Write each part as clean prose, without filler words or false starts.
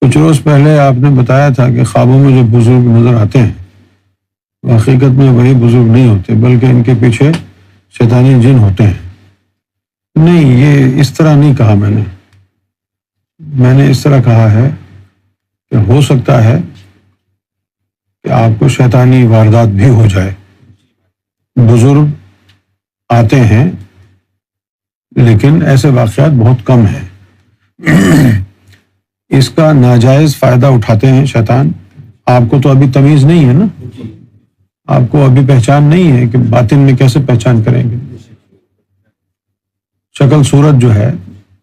کچھ روز پہلے آپ نے بتایا تھا کہ خوابوں میں جو بزرگ نظر آتے ہیں حقیقت میں وہی بزرگ نہیں ہوتے بلکہ ان کے پیچھے شیطانی جن ہوتے ہیں۔ نہیں، یہ اس طرح نہیں کہا میں نے اس طرح کہا ہے کہ ہو سکتا ہے کہ آپ کو شیطانی واردات بھی ہو جائے۔ بزرگ آتے ہیں لیکن ایسے واقعات بہت کم ہیں۔ اس کا ناجائز فائدہ اٹھاتے ہیں شیطان۔ آپ کو تو ابھی تمیز نہیں ہے نا، آپ کو ابھی پہچان نہیں ہے کہ باطن میں کیسے پہچان کریں گے۔ شکل صورت جو ہے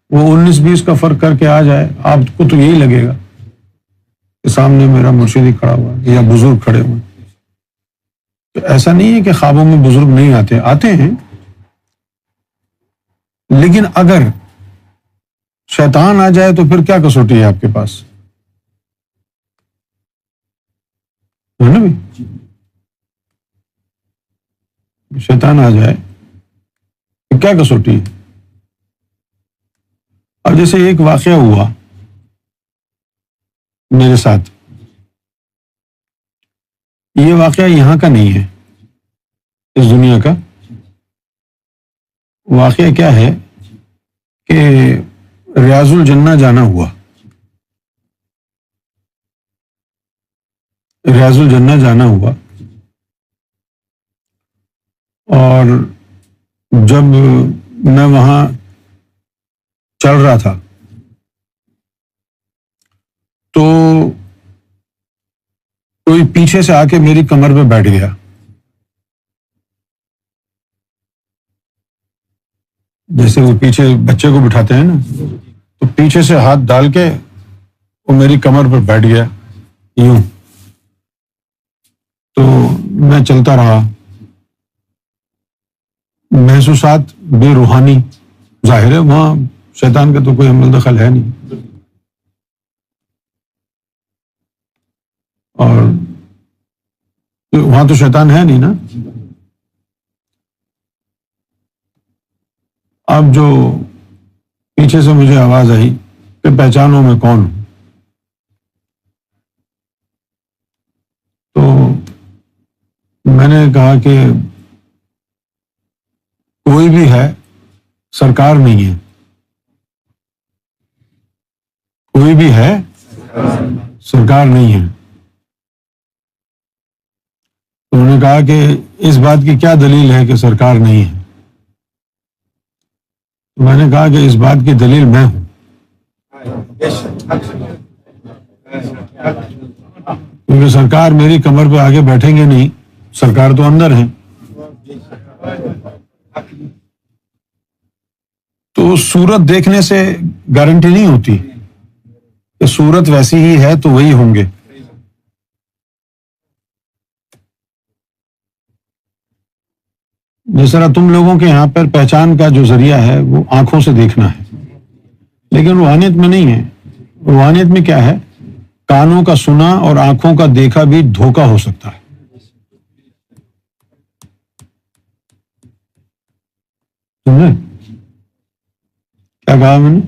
وہ 19-20 کا فرق کر کے آ جائے، آپ کو تو یہی لگے گا کہ سامنے میرا مرشدی کھڑا ہوا یا بزرگ کھڑے ہوئے۔ تو ایسا نہیں ہے کہ خوابوں میں بزرگ نہیں آتے ہیں، لیکن اگر شیطان آ جائے تو پھر کیا کسوٹی ہے آپ کے پاس، ہے نا بھائی؟ شیطان آ جائے تو کیا کسوٹی ہے؟ اب جیسے ایک واقعہ ہوا میرے ساتھ، یہ واقعہ یہاں کا نہیں ہے، اس دنیا کا واقعہ کیا ہے کہ ریاض الجنہ جانا ہوا۔ ریاض الجنہ جانا ہوا اور جب میں وہاں چل رہا تھا تو کوئی پیچھے سے آ کے میری کمر پہ بیٹھ گیا۔ جیسے وہ پیچھے بچے کو بٹھاتے ہیں نا، تو پیچھے سے ہاتھ ڈال کے وہ میری کمر پر بیٹھ گیا یوں۔ تو میں چلتا رہا، محسوسات بے روحانی، ظاہر ہے وہاں شیطان کا تو کوئی عمل دخل ہے نہیں، اور وہاں تو شیطان ہے نہیں نا۔ اب جو پیچھے سے مجھے آواز آئی کہ پہچانو میں کون ہوں، تو میں نے کہا کہ کوئی بھی ہے، سرکار نہیں ہے، کوئی بھی ہے، سرکار نہیں ہے۔ تو انہوں نے کہا کہ اس بات کی کیا دلیل ہے کہ سرکار نہیں ہے؟ میں نے کہا کہ اس بات کی دلیل میں ہوں، کیونکہ سرکار میری کمر پہ آگے بیٹھیں گے نہیں، سرکار تو اندر ہیں۔ تو صورت دیکھنے سے گارنٹی نہیں ہوتی کہ صورت ویسی ہی ہے تو وہی ہوں گے۔ جس طرح تم لوگوں کے یہاں پر پہچان کا جو ذریعہ ہے وہ آنکھوں سے دیکھنا ہے، لیکن روحانیت میں نہیں ہے۔ روحانیت میں کیا ہے؟ کانوں کا سنا اور آنکھوں کا دیکھا بھی دھوکہ ہو سکتا ہے۔ سمجھے کیا کہا میں نے؟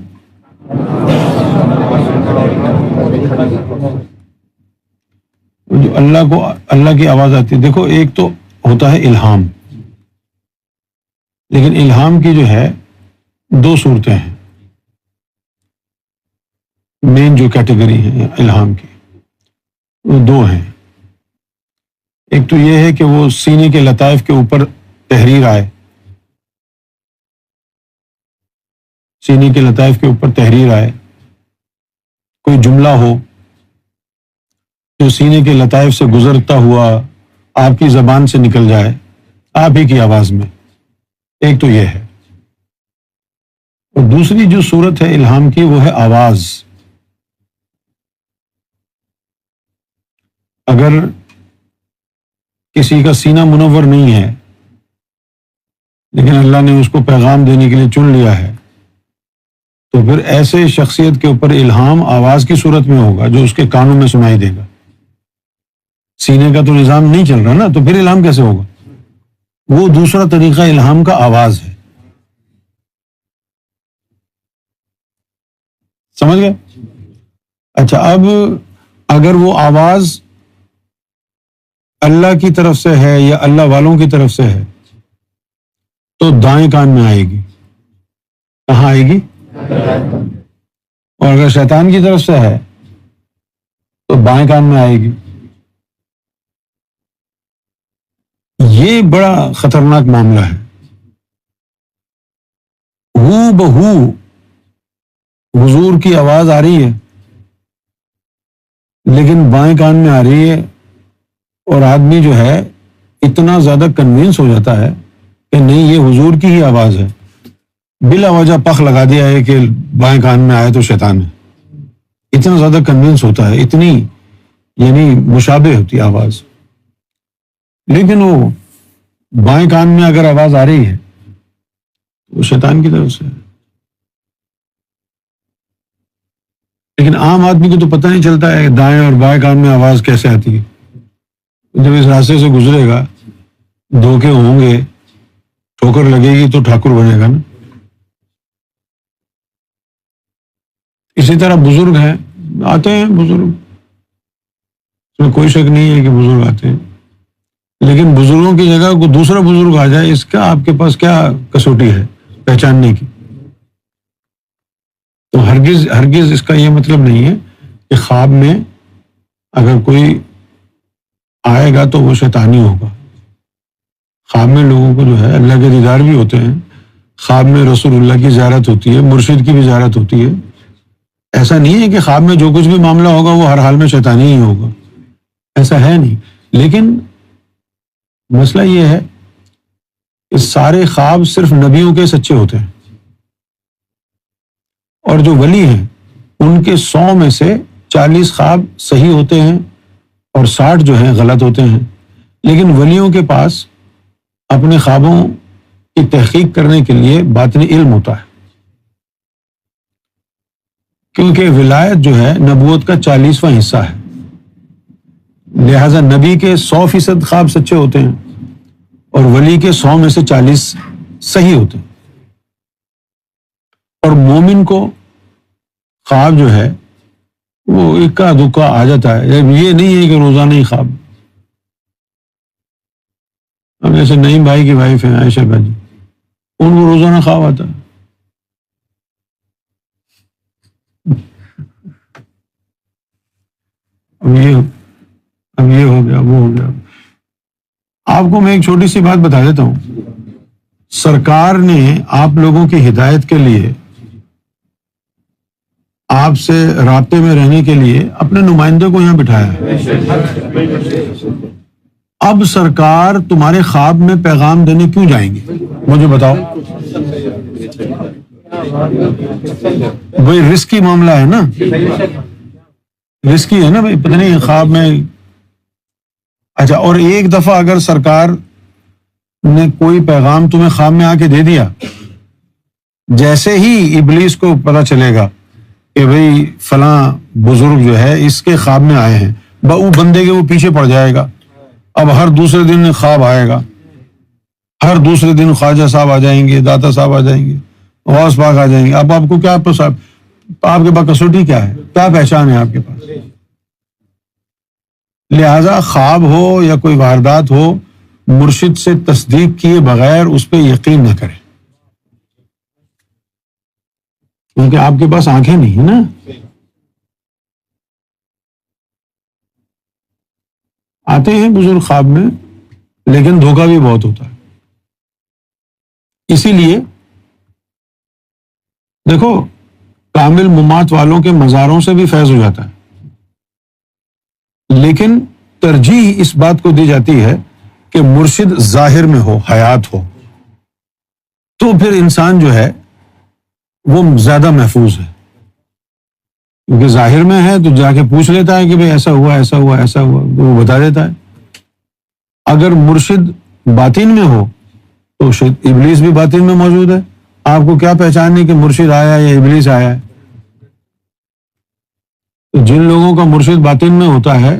جو اللہ کی آواز آتی ہے، دیکھو ایک تو ہوتا ہے الہام، لیکن الہام کی جو ہے دو صورتیں ہیں، مین جو کیٹیگری ہے الہام کی وہ دو ہیں۔ ایک تو یہ ہے کہ وہ سینے کے لطائف کے اوپر تحریر آئے، سینے کے لطائف کے اوپر تحریر آئے، کوئی جملہ ہو جو سینے کے لطائف سے گزرتا ہوا آپ کی زبان سے نکل جائے آپ ہی کی آواز میں، ایک تو یہ ہے۔ اور دوسری جو صورت ہے الہام کی وہ ہے آواز۔ اگر کسی کا سینہ منور نہیں ہے لیکن اللہ نے اس کو پیغام دینے کے لیے چن لیا ہے تو پھر ایسے شخصیت کے اوپر الہام آواز کی صورت میں ہوگا جو اس کے کانوں میں سنائی دے گا۔ سینے کا تو نظام نہیں چل رہا نا، تو پھر الہام کیسے ہوگا؟ وہ دوسرا طریقہ الہام کا آواز ہے۔ سمجھ گئے؟ اچھا، اب اگر وہ آواز اللہ کی طرف سے ہے یا اللہ والوں کی طرف سے ہے تو دائیں کان میں آئے گی. کہاں آئے گی؟ اور اگر شیطان کی طرف سے ہے تو بائیں کان میں آئے گی. یہ بڑا خطرناک معاملہ ہے. ہو بہو حضور کی آواز آ رہی ہے لیکن بائیں کان میں آ رہی ہے، اور آدمی جو ہے اتنا زیادہ کنوینس ہو جاتا ہے کہ نہیں، یہ حضور کی ہی آواز ہے، بلا وجہ پخ لگا دیا ہے کہ بائیں کان میں آئے تو شیطان ہے. اتنا زیادہ کنوینس ہوتا ہے، اتنی یعنی مشابہ ہوتی آواز. لیکن وہ بائیں کان میں اگر آواز آ رہی ہے تو وہ شیطان کی طرف سے ہے. لیکن عام آدمی کو تو پتہ نہیں چلتا ہے دائیں اور بائیں کان میں آواز کیسے آتی ہے. جب اس راستے سے گزرے گا، دھوکے ہوں گے، ٹھوکر لگے گی تو ٹھاکر بنے گا نا. اسی طرح بزرگ ہیں، آتے ہیں بزرگ، اس میں کوئی شک نہیں ہے کہ بزرگ آتے ہیں، لیکن بزرگوں کی جگہ کوئی دوسرا بزرگ آ جائے، اس کا آپ کے پاس کیا کسوٹی ہے پہچاننے کی؟ تو ہرگز اس کا یہ مطلب نہیں ہے کہ خواب میں اگر کوئی آئے گا تو وہ شیطانی ہوگا. خواب میں لوگوں کو جو ہے اللہ کے دیدار بھی ہوتے ہیں، خواب میں رسول اللہ کی زیارت ہوتی ہے، مرشد کی بھی زیارت ہوتی ہے. ایسا نہیں ہے کہ خواب میں جو کچھ بھی معاملہ ہوگا وہ ہر حال میں شیطانی ہی ہوگا، ایسا ہے نہیں. لیکن مسئلہ یہ ہے کہ سارے خواب صرف نبیوں کے سچے ہوتے ہیں، اور جو ولی ہیں ان کے 100 میں سے 40 خواب صحیح ہوتے ہیں اور 60 جو ہیں غلط ہوتے ہیں. لیکن ولیوں کے پاس اپنے خوابوں کی تحقیق کرنے کے لیے باطنی علم ہوتا ہے، کیونکہ ولایت جو ہے نبوت کا 40واں حصہ ہے. لہٰذا نبی کے 100% خواب سچے ہوتے ہیں اور ولی کے 100 میں سے 40 صحیح ہوتے ہیں. اور مومن کو خواب جو ہے وہ اکا دکا آ جاتا ہے. یہ نہیں ہے کہ روزانہ ہی خواب. اب جیسے نعیم بھائی کی وائف ہیں عائشہ جی، ان کو روزانہ خواب آتا ہے. اب یہ ہو گیا، وہ ہو گیا. آپ کو میں ایک چھوٹی سی بات بتا دیتا ہوں. سرکار نے آپ لوگوں کی ہدایت کے لیے، آپ سے رابطے میں رہنے کے لیے اپنے نمائندے کو یہاں بٹھایا ہے. اب سرکار تمہارے خواب میں پیغام دینے کیوں جائیں گے؟ مجھے بتاؤ. بھائی رسکی معاملہ ہے نا، رسکی ہے نا بھائی، پتہ نہیں خواب میں. اچھا، اور ایک دفعہ اگر سرکار نے کوئی پیغام تمہیں خواب میں آ کے دے دیا، جیسے ہی ابلیس کو پتہ چلے گا کہ بھئی فلاں بزرگ جو ہے اس کے خواب میں آئے ہیں، وہ بندے کے وہ پیچھے پڑ جائے گا. اب ہر دوسرے دن خواب آئے گا، ہر دوسرے دن خواجہ صاحب آ جائیں گے، داتا صاحب آ جائیں گے، غوث پاک آ جائیں گے. اب آپ کو کیا آپ کے پاس کسوٹی کیا ہے، کیا پہچان ہے آپ کے پاس؟ لہذا خواب ہو یا کوئی واردات ہو، مرشد سے تصدیق کیے بغیر اس پہ یقین نہ کریں، کیونکہ آپ کے پاس آنکھیں نہیں ہیں نا. آتے ہیں بزرگ خواب میں، لیکن دھوکہ بھی بہت ہوتا ہے. اسی لیے دیکھو، کامل ممات والوں کے مزاروں سے بھی فیض ہو جاتا ہے، لیکن ترجیح اس بات کو دی جاتی ہے کہ مرشد ظاہر میں ہو، حیات ہو، تو پھر انسان جو ہے وہ زیادہ محفوظ ہے. کیونکہ ظاہر میں ہے تو جا کے پوچھ لیتا ہے کہ بھئی ایسا ہوا، ایسا ہوا، ایسا ہوا، تو وہ بتا دیتا ہے. اگر مرشد باطن میں ہو تو ابلیس بھی باطن میں موجود ہے. آپ کو کیا پہچاننے کہ مرشد آیا یا ابلیس آیا ہے؟ تو جن لوگوں کا مرشد باطن میں ہوتا ہے،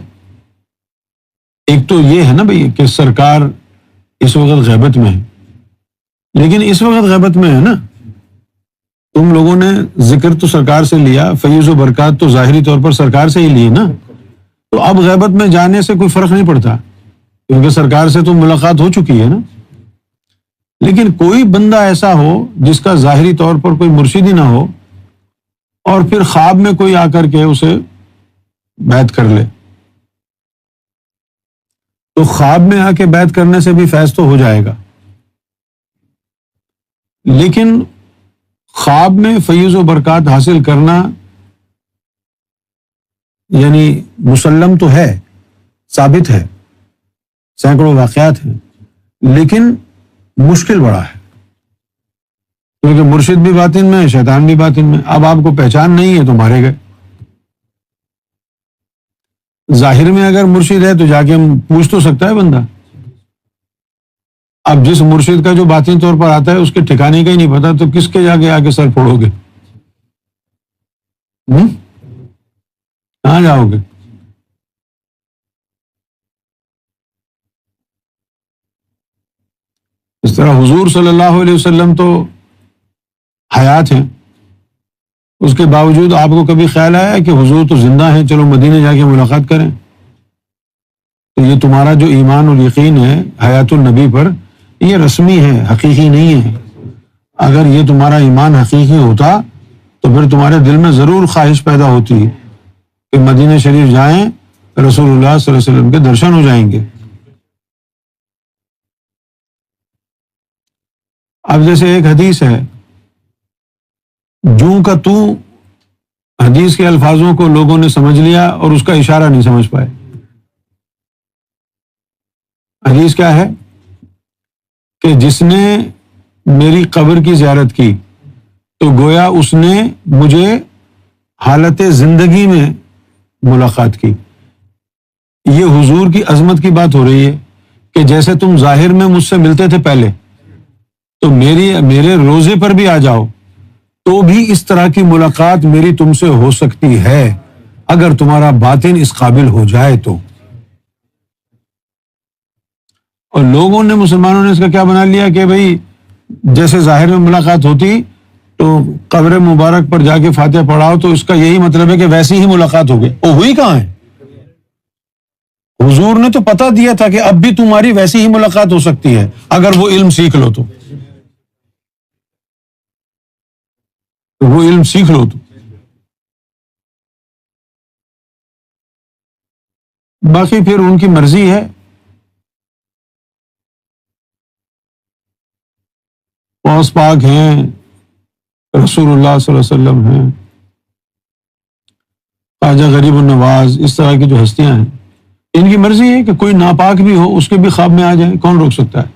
ایک تو یہ ہے نا بھئی کہ سرکار اس وقت غیبت میں ہے، لیکن اس وقت غیبت میں ہے نا، تم لوگوں نے ذکر تو سرکار سے لیا، فیض و برکات تو ظاہری طور پر سرکار سے ہی لیے نا، تو اب غیبت میں جانے سے کوئی فرق نہیں پڑتا کیونکہ سرکار سے تو ملاقات ہو چکی ہے نا۔ لیکن کوئی بندہ ایسا ہو جس کا ظاہری طور پر کوئی مرشد ہی نہ ہو اور پھر خواب میں کوئی آ کر کے اسے بیعت کر لے، تو خواب میں آ کے بیعت کرنے سے بھی فیض تو ہو جائے گا، لیکن خواب میں فیض و برکات حاصل کرنا یعنی مسلم تو ہے، ثابت ہے، سینکڑوں واقعات ہیں، لیکن مشکل بڑا ہے کیونکہ مرشد بھی باطن میں ہے، شیطان بھی باطن میں۔ اب آپ کو پہچان نہیں ہے تو مارے گئے۔ ظاہر میں اگر مرشد ہے تو جا کے ہم پوچھ تو سکتا ہے بندہ، اب جس مرشد کا جو باطنی طور پر آتا ہے اس کے ٹھکانے کا ہی نہیں پتا تو کس کے جا کے آگے سر پھوڑو گے؟ کہاں جاؤ گے؟ اس طرح حضور صلی اللہ علیہ وسلم تو حیات ہیں، اس کے باوجود آپ کو کبھی خیال آیا کہ حضور تو زندہ ہیں، چلو مدینے جا کے ملاقات کریں؟ تو یہ تمہارا جو ایمان اور یقین ہے حیات النبی پر، یہ رسمی ہے، حقیقی نہیں ہے۔ اگر یہ تمہارا ایمان حقیقی ہوتا تو پھر تمہارے دل میں ضرور خواہش پیدا ہوتی کہ مدینہ شریف جائیں، رسول اللہ صلی اللہ علیہ وسلم کے درشن ہو جائیں گے۔ اب جیسے ایک حدیث ہے، جوں کا تو حدیث کے الفاظوں کو لوگوں نے سمجھ لیا اور اس کا اشارہ نہیں سمجھ پائے۔ حدیث کیا ہے کہ جس نے میری قبر کی زیارت کی تو گویا اس نے مجھے حالت زندگی میں ملاقات کی۔ یہ حضور کی عظمت کی بات ہو رہی ہے کہ جیسے تم ظاہر میں مجھ سے ملتے تھے پہلے، تو میرے روزے پر بھی آ جاؤ تو بھی اس طرح کی ملاقات میری تم سے ہو سکتی ہے اگر تمہارا باطن اس قابل ہو جائے تو۔ اور لوگوں نے، مسلمانوں نے اس کا کیا بنا لیا کہ بھئی جیسے ظاہر میں ملاقات ہوتی تو قبر مبارک پر جا کے فاتحہ پڑھاؤ تو اس کا یہی مطلب ہے کہ ویسی ہی ملاقات ہو گئی۔ وہ ہوئی کہاں ہے؟ حضور نے تو پتہ دیا تھا کہ اب بھی تمہاری ویسی ہی ملاقات ہو سکتی ہے اگر وہ علم سیکھ لو تو، وہ علم سیکھ لو تو۔ باقی پھر ان کی مرضی ہے، غوث پاک ہیں، رسول اللہ صلی اللہ علیہ وسلم ہیں، خواجہ غریب النواز، اس طرح کی جو ہستیاں ہیں، ان کی مرضی ہے کہ کوئی ناپاک بھی ہو اس کے بھی خواب میں آ جائے، کون روک سکتا ہے؟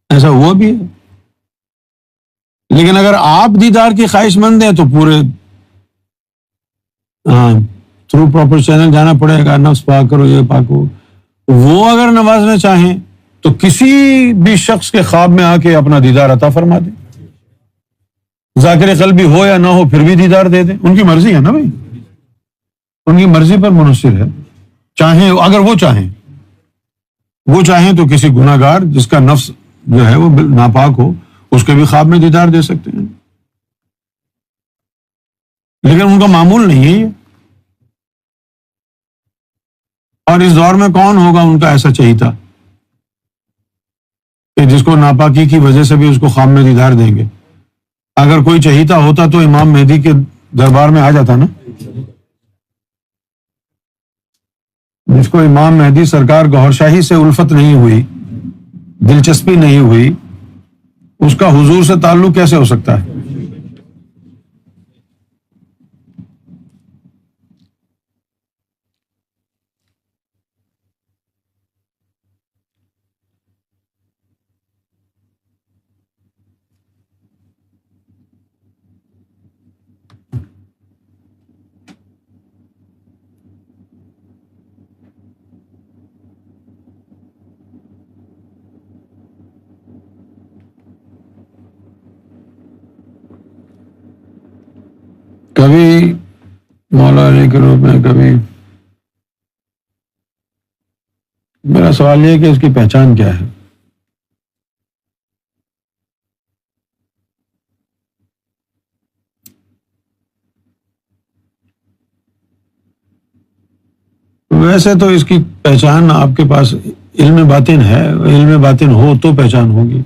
ایسا ہوا بھی ہے۔ لیکن اگر آپ دیدار کی خواہش مند ہیں تو پورے تھرو پراپر چینل جانا پڑے گا، نفس پاک کرو، یہ پاک ہو۔ وہ اگر نوازنا چاہیں تو کسی بھی شخص کے خواب میں آ کے اپنا دیدار عطا فرما دیں، ذاکر قلبی ہو یا نہ ہو پھر بھی دیدار دے دیں، ان کی مرضی ہے نا بھائی، ان کی مرضی پر منحصر ہے۔ چاہیں اگر وہ چاہیں تو کسی گناہ گار جس کا نفس جو ہے وہ ناپاک ہو اس کے بھی خواب میں دیدار دے سکتے ہیں، لیکن ان کا معمول نہیں ہے یہ۔ اور اس دور میں کون ہوگا ان کا ایسا چہیتا کہ جس کو ناپاکی کی وجہ سے بھی اس کو خواب میں دیدار دیں گے؟ اگر کوئی چہیتا ہوتا تو امام مہدی کے دربار میں آ جاتا نا۔ جس کو امام مہدی سرکار گوھر شاہی سے الفت نہیں ہوئی، دلچسپی نہیں ہوئی، اس کا حضور سے تعلق کیسے ہو سکتا ہے؟ کبھی مولا علی کے روپ میں، کبھی۔ میرا سوال یہ ہے کہ اس کی پہچان کیا ہے؟ ویسے تو اس کی پہچان آپ کے پاس علم باطن ہے، علم باطن ہو تو پہچان ہوگی.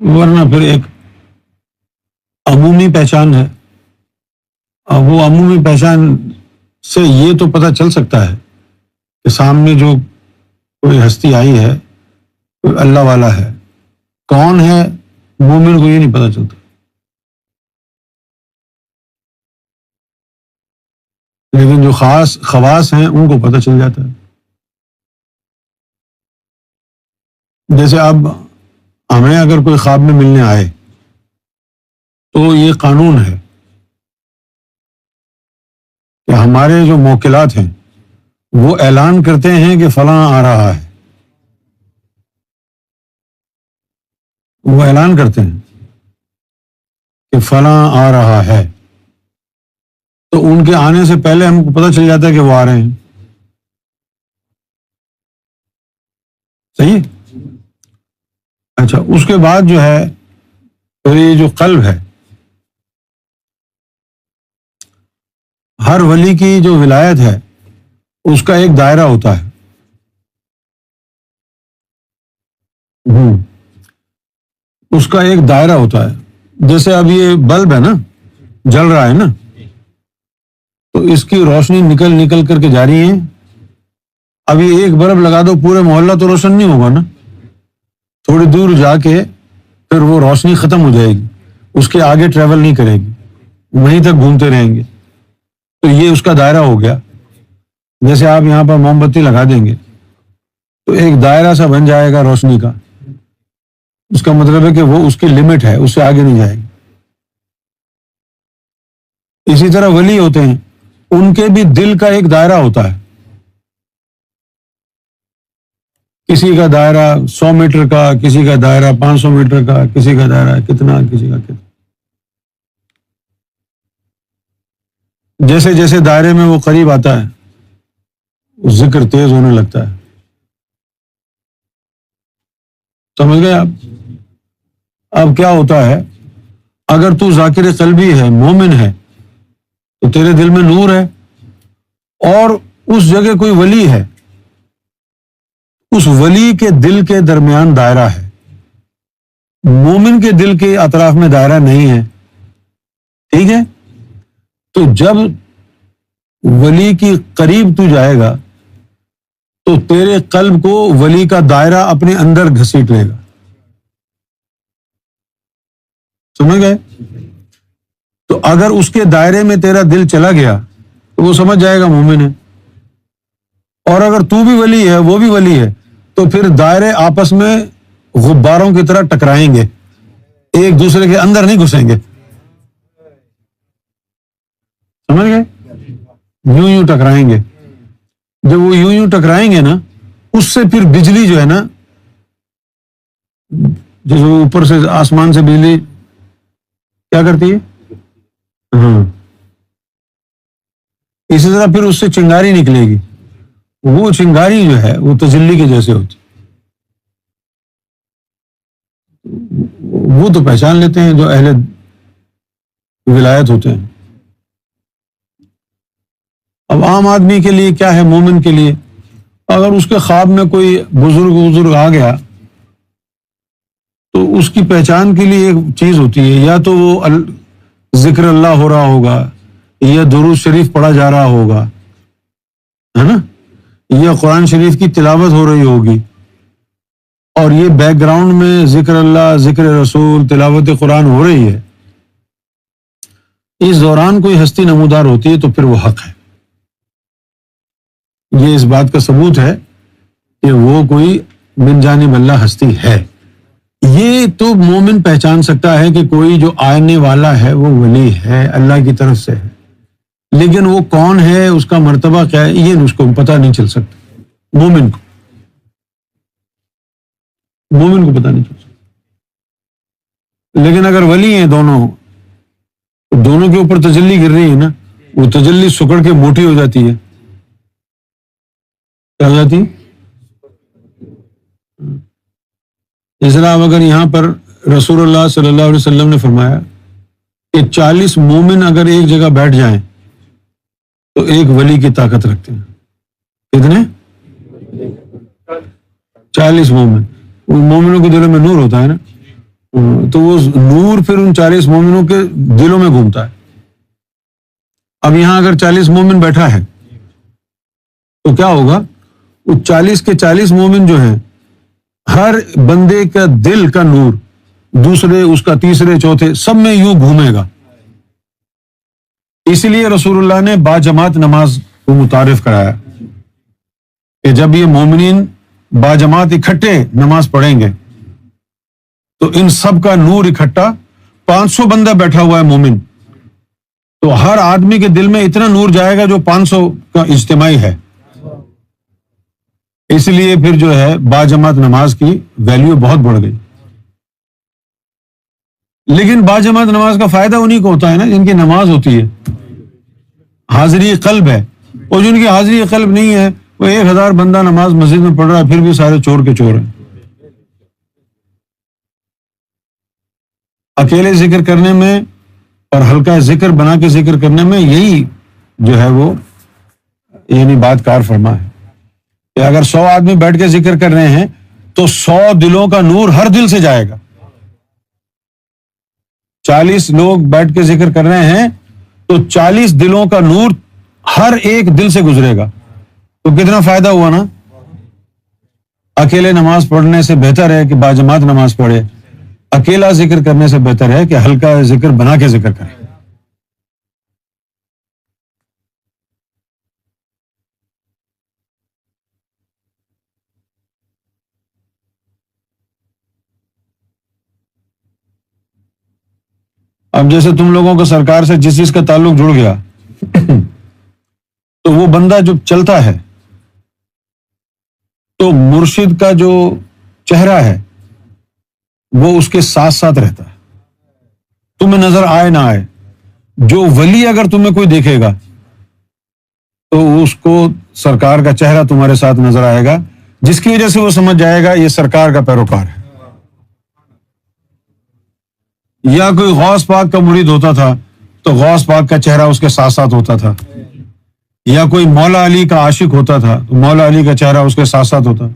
ورنہ پھر ایک عمومی پہچان ہے. اب وہ عمومی پہچان سے یہ تو پتہ چل سکتا ہے کہ سامنے جو کوئی ہستی آئی ہے کوئی اللہ والا ہے. کون ہے مومن کو یہ نہیں پتہ چلتا. لیکن جو خاص خواص ہیں ان کو پتہ چل جاتا ہے. جیسے اب ہمیں اگر کوئی خواب میں ملنے آئے تو یہ قانون ہے کہ ہمارے جو موکلات ہیں وہ اعلان کرتے ہیں کہ فلاں آ رہا ہے. وہ اعلان کرتے ہیں کہ فلاں آ رہا ہے، تو ان کے آنے سے پہلے ہم کو پتہ چل جاتا ہے کہ وہ آ رہے ہیں. صحیح. اچھا، اس کے بعد جو ہے پھر یہ جو قلب ہے، ہر ولی کی جو ولایت ہے اس کا ایک دائرہ ہوتا ہے. اس کا ایک دائرہ ہوتا ہے. جیسے اب یہ بلب ہے نا، جل رہا ہے نا، تو اس کی روشنی نکل نکل کر کے جا رہی ہے. ابھی ایک بلب لگا دو پورے محلہ تو روشن نہیں ہوگا نا. تھوڑی دور جا کے پھر وہ روشنی ختم ہو جائے گی، اس کے آگے ٹریول نہیں کرے گی، وہیں تک گھومتے رہیں گے. تو یہ اس کا دائرہ ہو گیا. جیسے آپ یہاں پر موم بتی لگا دیں گے تو ایک دائرہ سا بن جائے گا روشنی کا. اس کا مطلب ہے کہ وہ اس کی لمٹ ہے، اس سے آگے نہیں جائے گی. اسی طرح ولی ہوتے ہیں، ان کے بھی دل کا ایک دائرہ ہوتا ہے. کسی کا دائرہ 100 میٹر کا، کسی کا دائرہ 500 میٹر کا، کسی کا دائرہ کتنا، کسی کا کتنا. جیسے جیسے دائرے میں وہ قریب آتا ہے ذکر تیز ہونے لگتا ہے. سمجھ گئے آپ؟ اب کیا ہوتا ہے، اگر تو ذاکر قلبی ہے، مومن ہے، تو تیرے دل میں نور ہے، اور اس جگہ کوئی ولی ہے، اس ولی کے دل کے درمیان دائرہ ہے. مومن کے دل کے اطراف میں دائرہ نہیں ہے. ٹھیک ہے؟ تو جب ولی کی قریب تو جائے گا تو تیرے قلب کو ولی کا دائرہ اپنے اندر گھسیٹ لے گا. سمجھ گئے؟ تو اگر اس کے دائرے میں تیرا دل چلا گیا تو وہ سمجھ جائے گا مومن ہے. اور اگر تو بھی ولی ہے وہ بھی ولی ہے تو پھر دائرے آپس میں غباروں کی طرح ٹکرائیں گے، ایک دوسرے کے اندر نہیں گھسیں گے. سمجھ گئے؟ یوں یوں ٹکرائیں گے. جب وہ یوں یوں ٹکرائیں گے نا، اس سے پھر بجلی جو ہے نا، جو اوپر سے آسمان سے بجلی کیا کرتی ہے، ہاں، اسی طرح پھر اس سے چنگاری نکلے گی. وہ چنگاری جو ہے وہ تجلی کے جیسے ہوتی. وہ تو پہچان لیتے ہیں جو اہل ولایت ہوتے ہیں. اب عام آدمی کے لیے کیا ہے، مومن کے لیے اگر اس کے خواب میں کوئی بزرگ آ گیا تو اس کی پہچان کے لیے ایک چیز ہوتی ہے، یا تو وہ ذکر اللہ ہو رہا ہوگا، یا درود شریف پڑھا جا رہا ہوگا، ہے نا، یا قرآن شریف کی تلاوت ہو رہی ہوگی، اور یہ بیک گراؤنڈ میں ذکر اللہ، ذکر رسول، تلاوت قرآن ہو رہی ہے. اس دوران کوئی ہستی نمودار ہوتی ہے تو پھر وہ حق ہے. یہ اس بات کا ثبوت ہے کہ وہ کوئی من جانب اللہ ہستی ہے. یہ تو مومن پہچان سکتا ہے کہ کوئی جو آنے والا ہے وہ ولی ہے، اللہ کی طرف سے ہے. لیکن وہ کون ہے، اس کا مرتبہ کیا ہے، یہ اس کو پتہ نہیں چل سکتا. مومن کو پتہ نہیں چل سکتا. لیکن اگر ولی ہیں دونوں کے اوپر تجلی گر رہی ہے نا، وہ تجلی سکڑ کے موٹی ہو جاتی ہے. کیا ہو جاتی؟ اس طرح اب اگر یہاں پر رسول اللہ صلی اللہ علیہ وسلم نے فرمایا کہ 40 مومن اگر ایک جگہ بیٹھ جائیں تو ایک ولی کی طاقت رکھتے ہیں. کتنے؟ 40 مومن. ان مومنوں کے دلوں میں نور ہوتا ہے نا, تو وہ نور پھر ان 40 مومنوں کے دلوں میں گھومتا ہے. اب یہاں اگر 40 مومن بیٹھا ہے تو کیا ہوگا؟ وہ 40 کے 40 مومن جو ہیں, ہر بندے کا دل کا نور دوسرے, اس کا تیسرے, چوتھے, سب میں یوں گھومے گا. اسی لیے رسول اللہ نے باجماعت نماز کو متعارف کرایا کہ جب یہ مومنین باجماعت اکٹھے نماز پڑھیں گے تو ان سب کا نور اکٹھا, 500 بندہ بیٹھا ہوا ہے مومن, تو ہر آدمی کے دل میں اتنا نور جائے گا جو 500 کا اجتماعی ہے. اس لیے پھر جو ہے باجماعت نماز کی ویلیو بہت بڑھ گئی. لیکن باجماعت نماز کا فائدہ انہیں کو ہوتا ہے نا جن کی نماز ہوتی ہے, حاضری قلب ہے. اور جن کی حاضری قلب نہیں ہے, وہ 1000 بندہ نماز مسجد میں پڑھ رہا ہے, پھر بھی سارے چور کے چور ہیں. اکیلے ذکر کرنے میں اور ہلکا ذکر بنا کے ذکر کرنے میں یہی جو ہے وہ یعنی بات کار فرما ہے کہ اگر 100 آدمی بیٹھ کے ذکر کر رہے ہیں تو 100 دلوں کا نور ہر دل سے جائے گا. 40 لوگ بیٹھ کے ذکر کر رہے ہیں تو 40 دلوں کا نور ہر ایک دل سے گزرے گا. تو کتنا فائدہ ہوا نا. اکیلے نماز پڑھنے سے بہتر ہے کہ باجماعت نماز پڑھے. اکیلا ذکر کرنے سے بہتر ہے کہ ہلکا ذکر بنا کے ذکر کرے. اب جیسے تم لوگوں کو سرکار سے جس چیز کا تعلق جڑ گیا تو وہ بندہ جب چلتا ہے تو مرشد کا جو چہرہ ہے وہ اس کے ساتھ ساتھ رہتا ہے, تمہیں نظر آئے نہ آئے. جو ولی اگر تمہیں کوئی دیکھے گا تو اس کو سرکار کا چہرہ تمہارے ساتھ نظر آئے گا, جس کی وجہ سے وہ سمجھ جائے گا یہ سرکار کا پیروکار ہے. یا کوئی غوث پاک کا مرید ہوتا تھا تو غوث پاک کا چہرہ اس کے ساتھ ساتھ ہوتا تھا. یا کوئی مولا علی کا عاشق ہوتا تھا تو مولا علی کا چہرہ اس کے ساتھ ساتھ ہوتا.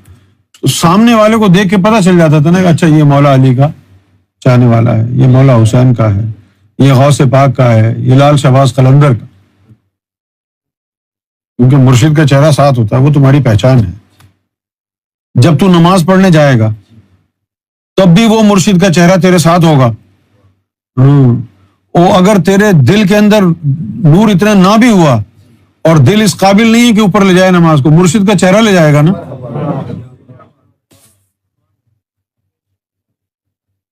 تو سامنے والے کو دیکھ کے پتہ چل جاتا تھا نا کہ اچھا یہ مولا علی کا چاہنے والا ہے, یہ مولا حسین کا ہے, یہ غوث پاک کا ہے, یہ لال شہباز قلندر کا. کیونکہ مرشد کا چہرہ ساتھ ہوتا ہے, وہ تمہاری پہچان ہے. جب تو نماز پڑھنے جائے گا تب بھی وہ مرشد کا چہرہ تیرے ساتھ ہوگا. اور اگر تیرے دل کے اندر نور اتنا نہ بھی ہوا اور دل اس قابل نہیں ہے کہ اوپر لے جائے نماز کو, مرشد کا چہرہ لے جائے گا نا.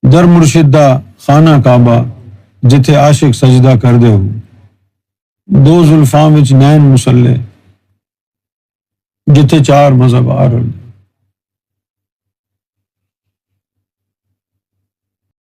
در مرشد دا خانہ کعبہ جتھے عاشق سجدہ کر دے ہو, دو زلفاں وچ نین مسلے جتھے 4 مذہب آ رہے.